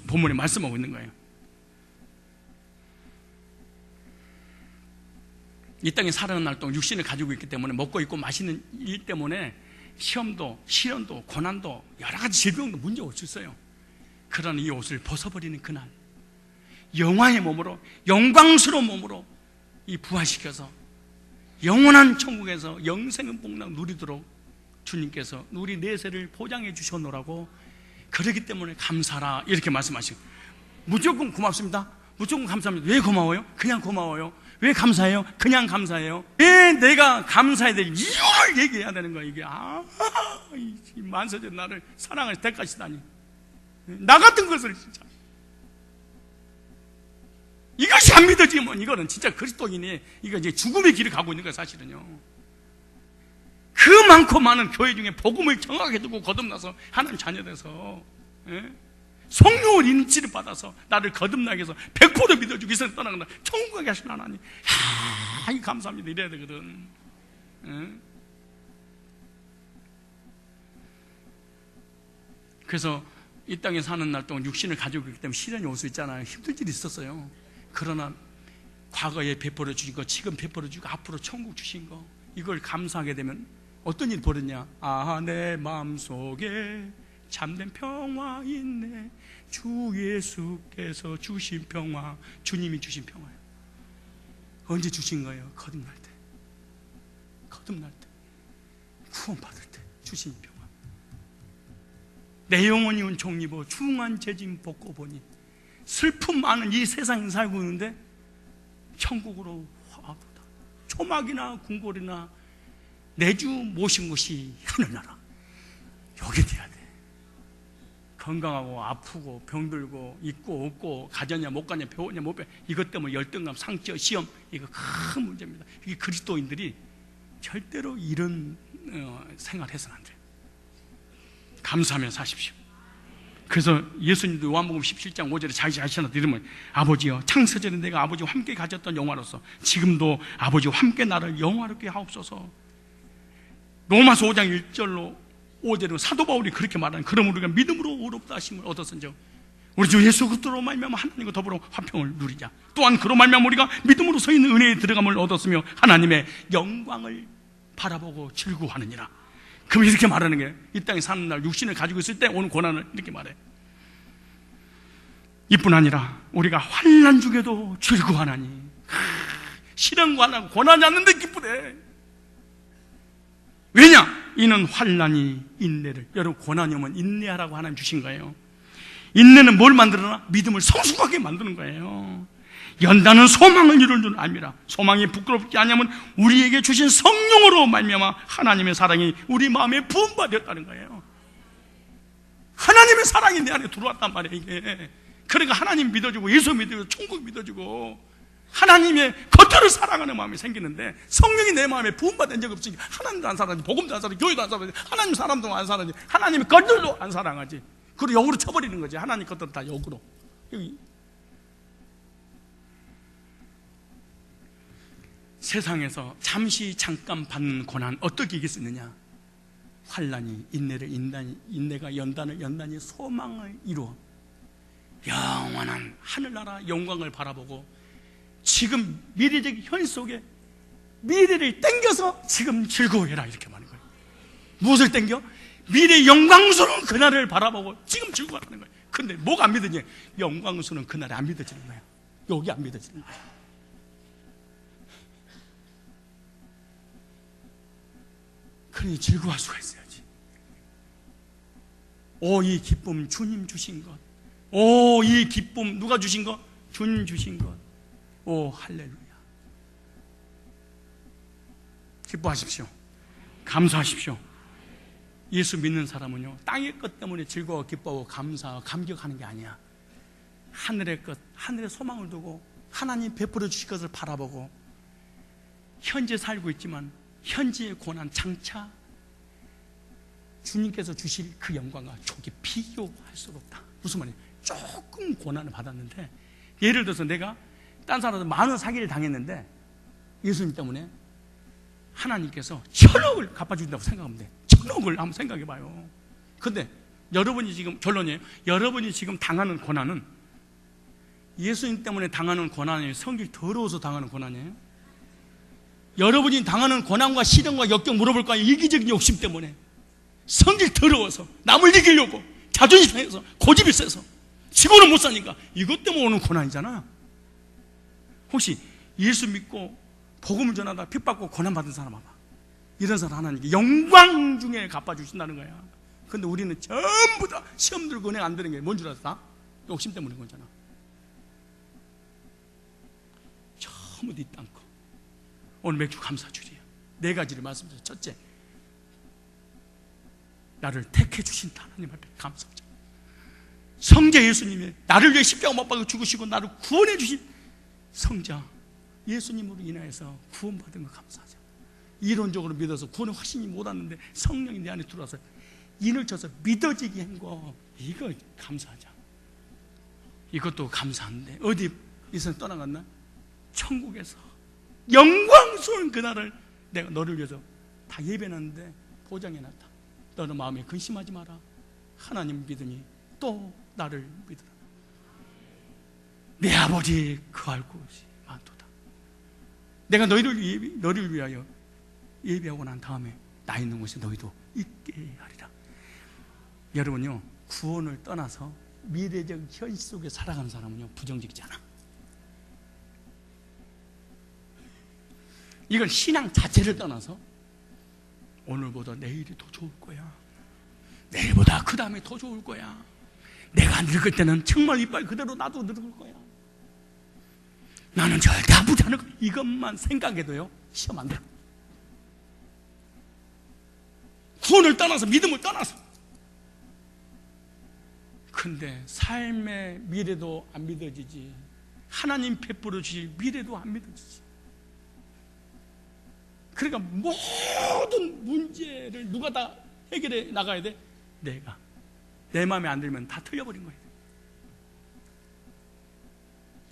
본문에 말씀하고 있는 거예요. 이 땅에 살아가는 날 동안 육신을 가지고 있기 때문에 먹고 입고 마시는 일 때문에 시험도, 시련도, 고난도, 여러 가지 질병도 문제 올 수 있어요. 그러나 이 옷을 벗어버리는 그날, 영화의 몸으로, 영광스러운 몸으로 이 부활시켜서 영원한 천국에서 영생의 복락 누리도록 주님께서 우리 내세를 포장해 주셨노라고. 그러기 때문에 감사라 이렇게 말씀하시고, 무조건 고맙습니다, 무조건 감사합니다. 왜 고마워요? 그냥 고마워요. 왜 감사해요? 그냥 감사해요. 왜 내가 감사해야 될 이유를 얘기해야 되는 거야. 이게 이 만세전 나를 사랑할 때까지다니, 나 같은 것을 진짜 이것이 안 믿어지면 이거는 진짜 그리스도인이 이거 이제 죽음의 길을 가고 있는 거야 사실은요. 그 많고 많은 교회 중에 복음을 정확하게 두고 거듭나서 하나님 자녀 돼서 성령을 인치를 받아서 나를 거듭나게 해서 100% 믿어주고 이 세상 떠나간다. 천국에 계신 하나님, 감사합니다 이래야 되거든. 그래서 이 땅에 사는 날 동안 육신을 가지고 있기 때문에 시련이 올 수 있잖아요. 힘들 일이 있었어요. 그러나 과거에 베풀어 주신 거, 지금 베풀어 주고 앞으로 천국 주신 거, 이걸 감사하게 되면 어떤 일이 벌어지냐. 내 마음속에 참된 평화 있네, 주 예수께서 주신 평화. 주님이 주신 평화예요. 언제 주신 거예요? 거듭날 때, 거듭날 때, 구원받을 때 주신 평화. 내 영혼이 은총 입어 중한 재짐 벗고 보니, 슬픔 많은 이 세상에 살고 있는데 천국으로 화도다. 초막이나 궁궐이나 내주 모신 곳이 하늘나라. 여기 돼야 돼. 건강하고 아프고 병들고 있고 없고 가졌냐 못 가냐 배웠냐 못 배웠냐 이것 때문에 열등감, 상처, 시험, 이거 큰 문제입니다. 이게 그리스도인들이 절대로 이런 생활해서는 안 돼요. 감사하며 사십시오. 그래서 예수님도 요한복음 17장 5절에 자기 자신한테 이러면, 아버지여, 창세전에 내가 아버지와 함께 가졌던 영화로서 지금도 아버지와 함께 나를 영화롭게 하옵소서. 로마서 5장 1절로 5절로 사도 바울이 그렇게 말하는, 그럼 우리가 믿음으로 의롭다 하심을 얻었은즉 우리 주 예수 그리스도로 말미암아 하나님과 더불어 화평을 누리자. 또한 그로 말미암아 우리가 믿음으로 서 있는 은혜에 들어감을 얻었으며 하나님의 영광을 바라보고 즐거워하느니라. 그럼 이렇게 말하는 게, 이 땅에 사는 날 육신을 가지고 있을 때 오는 고난을 이렇게 말해. 이뿐 아니라 우리가 환난 중에도 즐거워하나니. 시련과 하나 고난이 않는데 기쁘대. 왜냐? 이는 환난이 인내를, 여러분 고난이 오면 인내하라고 하나님 주신 거예요. 인내는 뭘 만들어놔? 믿음을 성숙하게 만드는 거예요. 연단은 소망을 이룰 줄 압니다. 소망이 부끄럽지 않으면 우리에게 주신 성령으로 말미암아 하나님의 사랑이 우리 마음에 부음받았다는 거예요. 하나님의 사랑이 내 안에 들어왔단 말이에요 이게. 그러니까 하나님 믿어주고 예수 믿어주고 천국 믿어주고 하나님의 겉으로 사랑하는 마음이 생기는데, 성령이 내 마음에 부음받은 적이 없으니까 하나님도 안 사랑하지, 복음도 안 사랑하지, 교회도 안 사랑하지, 하나님 사람도 안 사랑하지, 하나님의 겉으로 안 사랑하지. 그리고 역으로 쳐버리는 거지. 하나님 겉으로 다 역으로. 여기 세상에서 잠시 잠깐 받는 고난 어떻게 이길 수 있느냐? 환난이 인내를, 인내가 연단이 소망을 이루어 영원한 하늘나라 영광을 바라보고 지금 미래적 현 속에 미래를 땡겨서 지금 즐거워해라 이렇게 말하는 거예요. 무엇을 땡겨? 미래 영광스러운 그날을 바라보고 지금 즐거워하는 거예요. 근데 뭐가 안 믿어지냐? 영광스러운 그날에 안 믿어지는 거야. 여기 안 믿어지는 거야. 그러니 즐거워할 수가 있어야지. 오, 이 기쁨 주님 주신 것. 오, 이 기쁨 누가 주신 것? 주님 주신 것. 오, 할렐루야. 기뻐하십시오. 감사하십시오. 예수 믿는 사람은요, 땅의 것 때문에 즐거워 기뻐하고 감사하고 감격하는 게 아니야. 하늘의 것, 하늘의 소망을 두고 하나님 베풀어 주실 것을 바라보고 현재 살고 있지만 현재의 고난 장차 주님께서 주실 그 영광과 조기 비교할 수가 없다. 무슨 말이에요? 조금 고난을 받았는데, 예를 들어서 내가 딴 사람한테 많은 사기를 당했는데 예수님 때문에 하나님께서 1000억을 갚아준다고 생각하면 돼. 1000억을 한번 생각해 봐요. 근데 여러분이 지금, 결론이에요, 여러분이 지금 당하는 고난은 예수님 때문에 당하는 고난이에요? 성질 더러워서 당하는 고난이에요? 여러분이 당하는 고난과 시련과 역경 물어볼 거예요. 이기적인 욕심 때문에, 성질 더러워서, 남을 이기려고 자존심 상해서, 고집이 세서, 지고는 못 사니까, 이것 때문에 오는 고난이잖아. 혹시 예수 믿고 복음을 전하다 핍받고 고난받은 사람 봐봐. 이런 사람 하나님께 영광 중에 갚아주신다는 거야. 근데 우리는 전부 다 시험 들고 은행 안 되는 게 뭔 줄 알았어? 욕심 때문인 거잖아. 전부 네 땅 거. 오늘 맥주 감사주리야. 4가지를 말씀드려요. 첫째, 나를 택해 주신 하나님 앞에 감사하자. 성자 예수님이 나를 위해 십자가 못 박아 죽으시고 나를 구원해 주신 성자 예수님으로 인하여서 구원받은 거 감사하자. 이론적으로 믿어서 구원의 확신이 못 왔는데 성령이 내 안에 들어와서 인을 쳐서 믿어지게 한 거, 이거 감사하자. 이것도 감사한데 어디 이선 떠나갔나? 천국에서 영광스러운 그날을 내가 너를 위해서 다 예배했는데 보장해놨다. 너는 마음에 근심하지 마라. 하나님 믿으니 또 나를 믿으라. 내 아버지 그할 곳이 많도다. 내가 너를 위하여 예배하고 난 다음에 나 있는 곳에 너희도 있게 하리라. 여러분요, 구원을 떠나서 미래적 현실 속에 살아가는 사람은요 부정적이지 않아. 이건 신앙 자체를 떠나서 오늘보다 내일이 더 좋을 거야. 내일보다 그 다음에 더 좋을 거야. 내가 늙을 때는 정말 이빨 그대로 나도 늙을 거야. 나는 절대 아프지 않을 거야. 이것만 생각해도요 시험 안 돼. 구원을 떠나서, 믿음을 떠나서. 근데 삶의 미래도 안 믿어지지, 하나님 베풀어 주실 미래도 안 믿어지지. 그러니까 모든 문제를 누가 다 해결해 나가야 돼? 내가. 내 마음에 안 들면 다 틀려버린 거예요.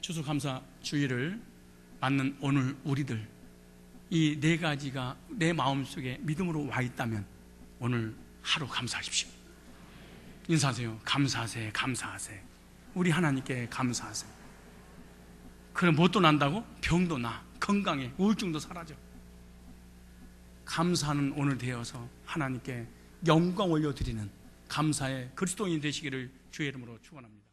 추수감사 주일을 맞는 오늘 우리들, 이 4가지가 내 마음속에 믿음으로 와 있다면 오늘 하루 감사하십시오. 인사하세요. 감사하세요. 감사하세요. 우리 하나님께 감사하세요. 그럼 뭣도 난다고? 병도 나, 건강해, 우울증도 사라져. 감사하는 오늘 되어서 하나님께 영광 올려드리는 감사의 그리스도인이 되시기를 주의 이름으로 축원합니다.